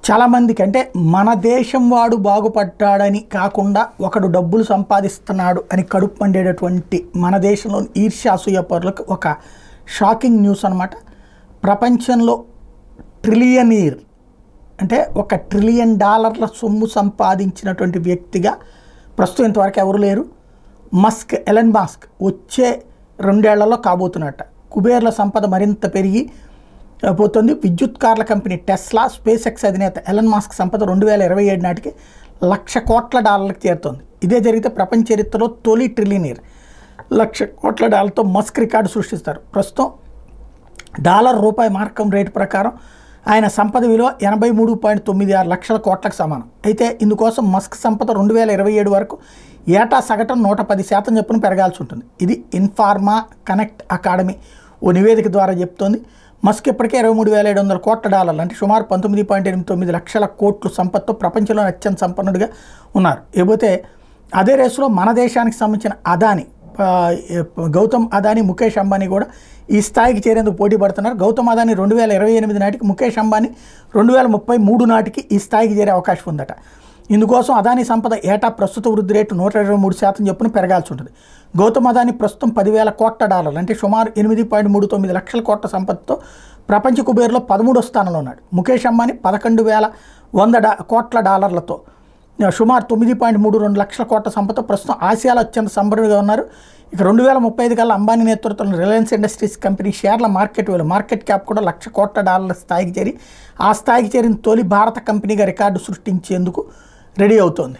చాలామందికి అంటే మన దేశం వాడు బాగుపడ్డాడని కాకుండా ఒకడు డబ్బులు సంపాదిస్తున్నాడు అని కడుపు మండేటటువంటి మన దేశంలోని ఈర్ష్యాసూయపరులకు ఒక షాకింగ్ న్యూస్ అనమాట. ప్రపంచంలో ట్రిలియనీర్ అంటే $1 ట్రిలియన్ సొమ్ము సంపాదించినటువంటి వ్యక్తిగా ప్రస్తుతం ఇంతవరకు ఎవరు లేరు. ఎలన్ మస్క్ వచ్చే 2 ఏళ్లలో కాబోతున్నట్ట. కుబేర్ల సంపద మరింత పెరిగి పోతుంది. విద్యుత్ కార్ల కంపెనీ టెస్లా, స్పేస్ ఎక్స్ అధినేత ఎలన్ మస్క్ సంపద 2027 నాటికి $1,00,000 కోట్ల చేరుతుంది. ఇదే జరిగితే ప్రపంచ చరిత్రలో తొలి ట్రిలియనీర్ $1,00,000 కోట్లతో మస్క్ రికార్డు సృష్టిస్తారు. ప్రస్తుతం రూపాయి మార్కం రేటు ప్రకారం ఆయన సంపద విలువ 83.96 లక్షల కోట్లకు సమానం. అయితే ఇందుకోసం మస్క్ సంపద 2027 వరకు ఏటా సగటున 110% చొప్పున పెరగాల్సి ఉంటుంది. ఇది ఇన్ఫార్మా కనెక్ట్ అకాడమీ ఓ నివేదిక ద్వారా చెప్తోంది. మస్క్ ఇప్పటికే $23,700 కోట్ల అంటే సుమారు 19.89 లక్షల కోట్లు సంపత్తో ప్రపంచంలోని అత్యంత సంపన్నుడిగా ఉన్నారు. ఇకపోతే అదే రేసులో మన దేశానికి సంబంధించిన అదాని, గౌతమ్ అదాని, ముఖేష్ అంబానీ కూడా ఈ స్థాయికి చేరేందుకు పోటీ పడుతున్నారు. గౌతమ్ అదాని 2028 నాటికి, ముఖేష్ అంబానీ 2033 నాటికి ఈ స్థాయికి చేరే అవకాశం ఉందట. ఇందుకోసం అదాని సంపద ఏటా ప్రస్తుత వృద్ధి రేటు 123% చొప్పున పెరగాల్సి ఉంటుంది. గౌతమ్ అదాని ప్రస్తుతం $10,000 కోట్ల అంటే సుమారు 8.39 లక్షల కోట్ల సంపత్తితో ప్రపంచ కుబేర్లో 13వ స్థానంలో ఉన్నాడు. ముఖేష్ అంబానీ $11,100 కోట్ల సుమారు 9.32 లక్షల కోట్ల సంపత్తో ప్రస్తుతం ఆసియాలో అత్యంత సంపన్నుడిగా ఉన్నారు. ఇక 2035 కల్లా అంబానీ నేతృత్వంలో రిలయన్స్ ఇండస్ట్రీస్ కంపెనీ షేర్ల మార్కెట్ క్యాప్ కూడా $1,00,000 కోట్ల స్థాయికి చేరి ఆ స్థాయికి చేరిన తొలి భారత కంపెనీగా రికార్డు సృష్టించేందుకు రెడీ అవుతోంది.